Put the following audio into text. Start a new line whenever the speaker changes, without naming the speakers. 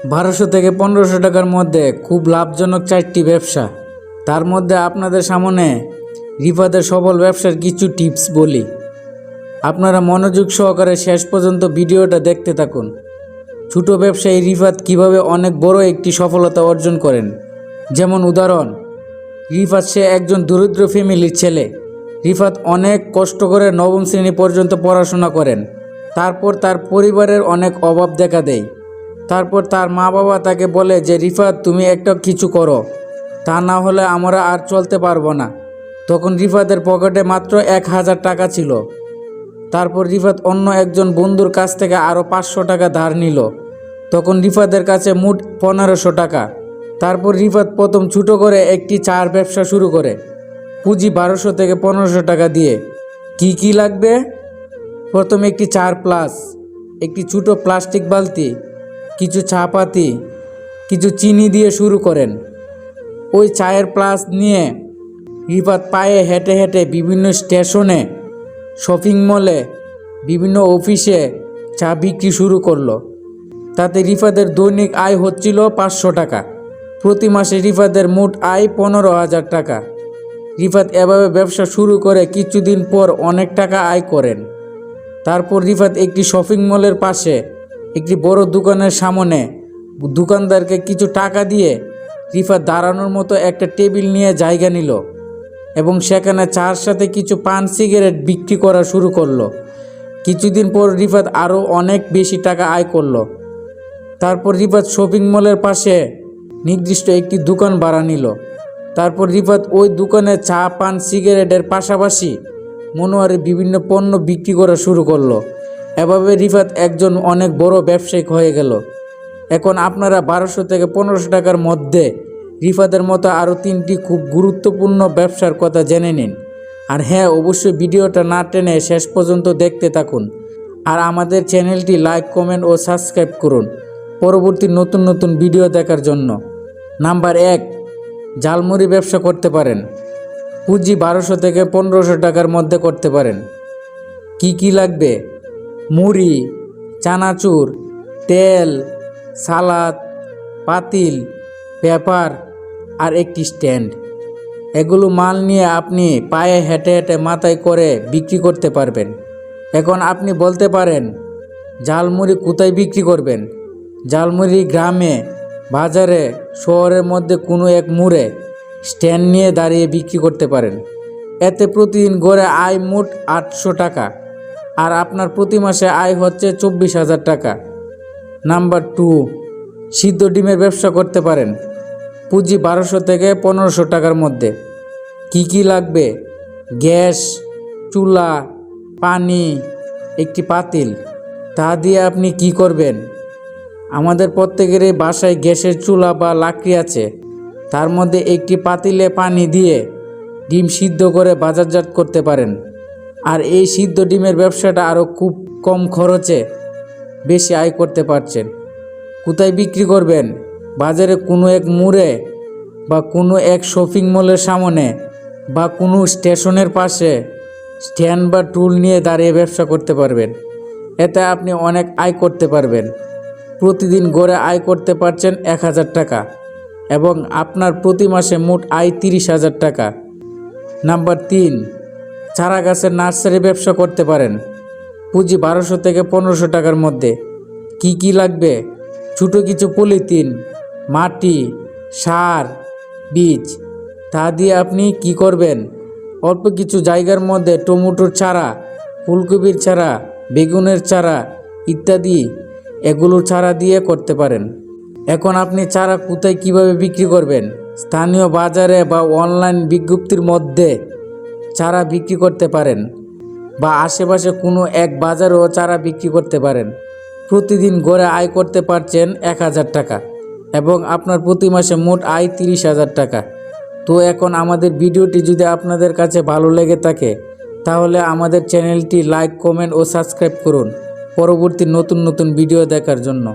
1200 থেকে 1500 টাকার মধ্যে খুব লাভজনক 4টি ব্যবসা। তার মধ্যে আপনাদের সামনে রিফাতের সফল ব্যবসার কিছু টিপস বলি। আপনারা মনোযোগ সহকারে শেষ পর্যন্ত ভিডিওটা দেখতে থাকুন। ছোট ব্যবসায়ী রিফাত কিভাবে অনেক বড় একটি সফলতা অর্জন করেন। যেমন উদাহরণ, রিফাত সে একজন দরিদ্র ফ্যামিলির ছেলে। রিফাত অনেক কষ্ট করে 9ম শ্রেণী পর্যন্ত পড়াশোনা করেন। তারপর তার পরিবারের অনেক অভাব দেখা দেয়। তারপর তার মা বাবা তাকে বলে যে রিফাত তুমি একটা কিছু করো, তা না হলে আমরা আর চলতে পারবো না। তখন রিফাতের পকেটে মাত্র 1000 টাকা ছিল। তারপর রিফাত অন্য একজন বন্ধুর কাছ থেকে আরও 500 টাকা ধার নিল। তখন রিফাতের কাছে মোট 1500 টাকা। তারপর রিফাত প্রথম ছোটো করে একটি চার ব্যবসা শুরু করে, পুঁজি 1200 থেকে 1500 টাকা দিয়ে। কি লাগবে? প্রথমে একটি চার প্লাস, একটি ছোটো প্লাস্টিক বালতি, কিছু চা পাতি, কিছু চিনি দিয়ে শুরু করেন। ওই চায়ের প্লাস নিয়ে রিফাত পায়ে হেঁটে হেঁটে বিভিন্ন স্টেশনে, শপিং মলে, বিভিন্ন অফিসে চা বিক্রি শুরু করলো। তাতে রিফাতের দৈনিক আয় হচ্ছিল 500 টাকা। প্রতি মাসে রিফাতের মোট আয় 15,000 টাকা। রিফাত এভাবে ব্যবসা শুরু করে কিছুদিন পর অনেক টাকা আয় করেন। তারপর রিফাত একটি শপিং মলের পাশে একটি বড় দোকানের সামনে দোকানদারকে কিছু টাকা দিয়ে রিফাত দাঁড়ানোর মতো একটা টেবিল নিয়ে জায়গা নিল এবং সেখানে চার সাথে কিছু পান সিগারেট বিক্রি করা শুরু করলো। কিছুদিন পর রিফাত আরও অনেক বেশি টাকা আয় করলো। তারপর রিফাত শপিং মলের পাশে নির্দিষ্ট একটি দোকান ভাড়া নিল। তারপর রিফাত ওই দোকানে চা পান সিগারেটের পাশাপাশি মনোহারি বিভিন্ন পণ্য বিক্রি করা শুরু করলো। এভাবে রিফাত একজন অনেক বড় ব্যবসায়িক হয়ে গেল। এখন আপনারা 1200 থেকে 1500 টাকার মধ্যে রিফাতের মতো আরও 3টি খুব গুরুত্বপূর্ণ ব্যবসার কথা জেনে নিন। আর হ্যাঁ, অবশ্যই ভিডিওটা না টেনে শেষ পর্যন্ত দেখতে থাকুন। আর আমাদের চ্যানেলটি লাইক, কমেন্ট ও সাবস্ক্রাইব করুন পরবর্তী নতুন নতুন ভিডিও দেখার জন্য। নাম্বার 1, ঝালমুড়ি ব্যবসা করতে পারেন। পুঁজি 1200 থেকে 1500 টাকার মধ্যে করতে পারেন। কি লাগবে? মুড়ি, চানাচুর, তেল, সালাদ, পাতিল, পেপার আর একটি স্ট্যান্ড। এগুলো মাল নিয়ে আপনি পায়ে হেঁটে হেঁটে মাথায় করে বিক্রি করতে পারবেন। এখন আপনি বলতে পারেন, ঝালমুড়ি কোথায় বিক্রি করবেন? ঝালমুড়ি গ্রামে, বাজারে, শহরের মধ্যে কোনো এক মোড়ে স্ট্যান্ড নিয়ে দাঁড়িয়ে বিক্রি করতে পারেন। এতে প্রতিদিন গড়ে আয় মোট 800 টাকা, আর আপনার প্রতি মাসে আয় হচ্ছে 24,000 টাকা। নাম্বার 2, সিদ্ধ ডিমের ব্যবসা করতে পারেন। পুঁজি 1200 থেকে 1500 টাকার মধ্যে। কি লাগবে? গ্যাস, চুলা, পানি, একটি পাতিল। তা দিয়ে আপনি কি করবেন? আমাদের প্রত্যেকেরই বাসায় গ্যাসের চুলা বা লাকড়ি আছে। তার মধ্যে একটি পাতিলে পানি দিয়ে ডিম সিদ্ধ করে বাজারজাত করতে পারেন। আর এই সিদ্ধ ডিমের ব্যবসাটা আরও খুব কম খরচে বেশি আয় করতে পারছেন। কোথায় বিক্রি করবেন? বাজারে কোনো এক মোড়ে বা কোনো এক শপিং মলের সামনে বা কোনো স্টেশনের পাশে স্ট্যান্ড বা টুল নিয়ে দাঁড়িয়ে ব্যবসা করতে পারবেন। এতে আপনি অনেক আয় করতে পারবেন। প্রতিদিন গড়ে আয় করতে পারছেন 1000 টাকা এবং আপনার প্রতি মাসে মোট আয় 30,000 টাকা। নাম্বার 3, চারা গাছের নার্সারি ব্যবসা করতে পারেন। পুঁজি 1200 থেকে 1500 টাকার মধ্যে। কি লাগবে? ছোটো কিছু পলিথিন, মাটি, সার, বীজ। তা দিয়ে আপনি কি করবেন? অল্প কিছু জায়গার মধ্যে টমেটোর চারা, ফুলকপির চারা, বেগুনের চারা ইত্যাদি এগুলোর চারা দিয়ে করতে পারেন। এখন আপনি চারা কোথায় কিভাবে বিক্রি করবেন? স্থানীয় বাজারে বা অনলাইন বিজ্ঞপ্তির মধ্যে চারা বিক্রি করতে পারেন বা আশেপাশে কোনো এক বাজারেও চারা বিক্রি করতে পারেন। প্রতিদিন গড়ে আয় করতে পারছেন 1000 টাকা এবং আপনার প্রতি মাসে মোট আয় 30,000 টাকা। তো এখন আমাদের ভিডিওটি যদি আপনাদের কাছে ভালো লেগে থাকে তাহলে আমাদের চ্যানেলটি লাইক, কমেন্ট ও সাবস্ক্রাইব করুন পরবর্তী নতুন নতুন ভিডিও দেখার জন্য।